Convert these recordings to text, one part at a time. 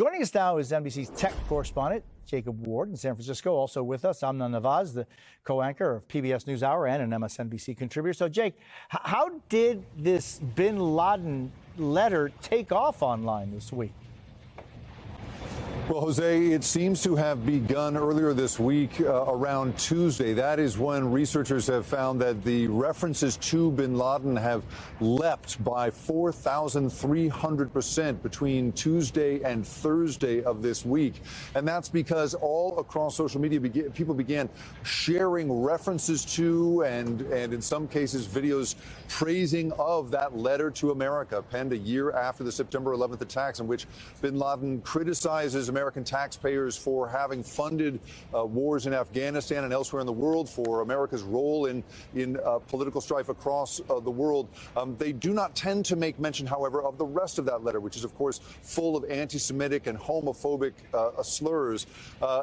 Joining us now is NBC's tech correspondent, Jacob Ward in San Francisco. Also with us, Amna Nawaz, the co-anchor of PBS NewsHour and an MSNBC contributor. So, Jake, how did this bin Laden letter take off online this week? Well, Jose, it seems to have begun earlier this week around Tuesday. That is when researchers have found that the references to bin Laden have leapt by 4,300% between Tuesday and Thursday of this week. And that's because all across social media, people began sharing references to and in some cases videos praising of that letter to America penned a year after the September 11th attacks, in which bin Laden criticizes American taxpayers for having funded wars in Afghanistan and elsewhere in the world, for America's role in political strife across the world. They do not tend to make mention, however, of the rest of that letter, which is, of course, full of anti-Semitic and homophobic slurs.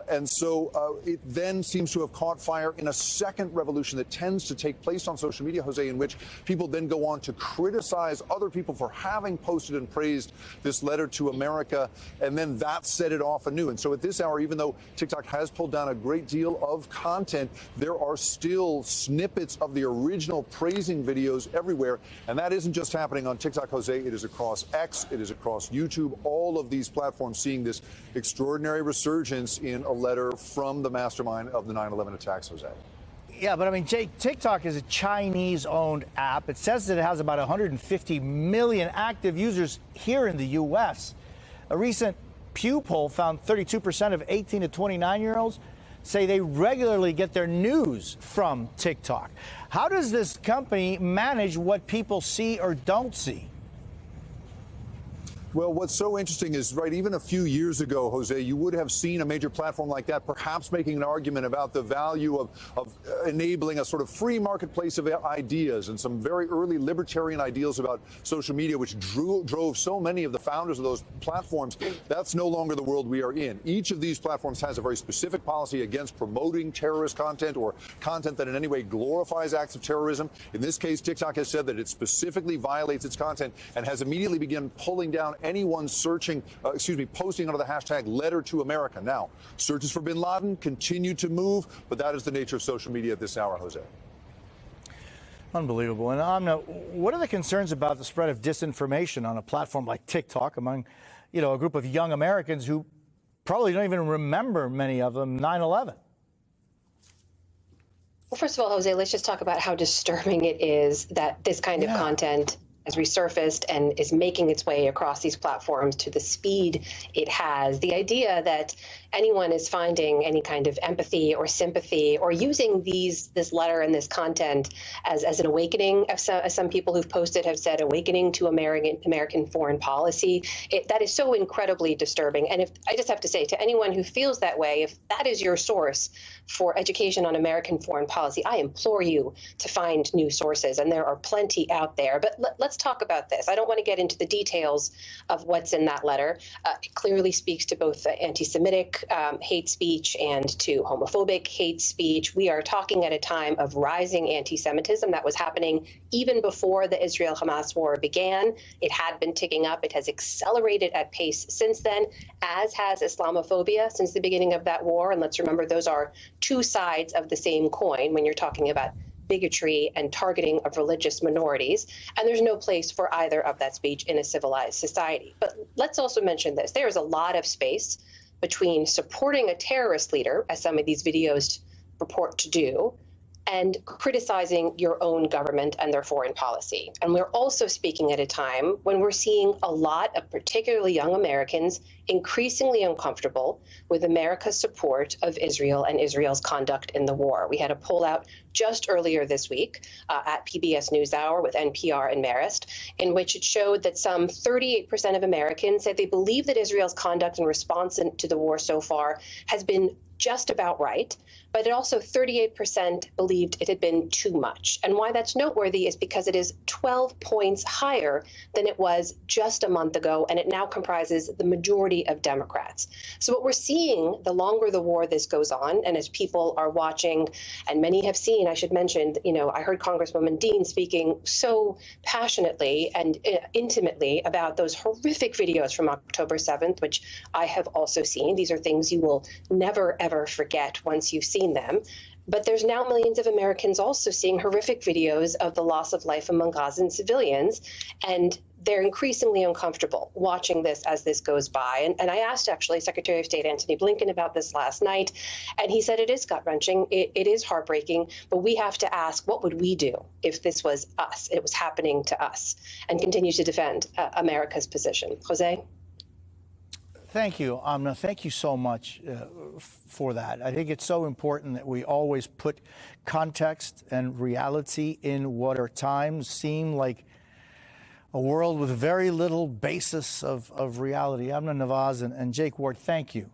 And so it then seems to have caught fire in a second revolution that tends to take place on social media, Jose, in which people then go on to criticize other people for having posted and praised this letter to America, and then that set it off anew. And so at this hour, even though TikTok has pulled down a great deal of content, there are still snippets of the original praising videos everywhere. And that isn't just happening on TikTok, Jose. It is across X. It is across YouTube. All of these platforms seeing this extraordinary resurgence in a letter from the mastermind of the 9/11 attacks, Jose. Yeah, but I mean, Jake, TikTok is a Chinese-owned app. It says that it has about 150 million active users here in the U.S. A recent Pew poll found 32% of 18 to 29-year-olds say they regularly get their news from TikTok. How does this company manage what people see or don't see? Well, what's so interesting is, right, even a few years ago, Jose, you would have seen a major platform like that perhaps making an argument about the value of enabling a sort of free marketplace of ideas and some very early libertarian ideals about social media, which drove so many of the founders of those platforms. That's no longer the world we are in. Each of these platforms has a very specific policy against promoting terrorist content or content that in any way glorifies acts of terrorism. In this case, TikTok has said that it specifically violates its content and has immediately begun pulling down anyone posting under the hashtag letter to America. Now, searches for bin Laden continue to move, but that is the nature of social media at this hour, Jose. Unbelievable. And Amna, what are the concerns about the spread of disinformation on a platform like TikTok among, a group of young Americans who probably don't even remember, many of them, 9/11? Well, first of all, Jose, let's just talk about how disturbing it is that this kind of content has resurfaced and is making its way across these platforms to the speed it has. The idea that anyone is finding any kind of empathy or sympathy or using this letter and this content as an awakening, as some people who've posted have said, awakening to American foreign policy, that is so incredibly disturbing. And if I just have to say to anyone who feels that way, if that is your source for education on American foreign policy, I implore you to find new sources, and there are plenty out there. But let's talk about this. I don't want to get into the details of what's in that letter. It clearly speaks to both anti-Semitic hate speech and to homophobic hate speech. We are talking at a time of rising anti-Semitism that was happening even before the Israel-Hamas war began. It had been ticking up. It has accelerated at pace since then, as has Islamophobia since the beginning of that war. And let's remember, those are two sides of the same coin when you're talking about bigotry and targeting of religious minorities. And there's no place for either of that speech in a civilized society. But let's also mention this. There is a lot of space between supporting a terrorist leader, as some of these videos purport to do, and criticizing your own government and their foreign policy. And we're also speaking at a time when we're seeing a lot of particularly young Americans increasingly uncomfortable with America's support of Israel and Israel's conduct in the war. We had a poll out just earlier this week at PBS NewsHour with NPR and Marist, in which it showed that some 38% of Americans said they believe that Israel's conduct in response to the war so far has been just about right, but it also 38% believed it had been too much. And why that's noteworthy is because it is 12 points higher than it was just a month ago, and it now comprises the majority of Democrats. So what we're seeing, the longer the war this goes on, and as people are watching, and many have seen, I should mention, I heard Congresswoman Dean speaking so passionately and intimately about those horrific videos from October 7th, which I have also seen. These are things you will never, ever forget once you've seen them. But there's now millions of Americans also seeing horrific videos of the loss of life among Gazan civilians, and they're increasingly uncomfortable watching this as this goes by. And I asked, actually, Secretary of State Antony Blinken about this last night, and he said it is gut-wrenching, it is heartbreaking, but we have to ask, what would we do if this was us, it was happening to us, and continue to defend America's position. Jose? Thank you, Amna. Thank you so much for that. I think it's so important that we always put context and reality in what at times seem like a world with very little basis of reality. Amna Nawaz and Jake Ward, thank you.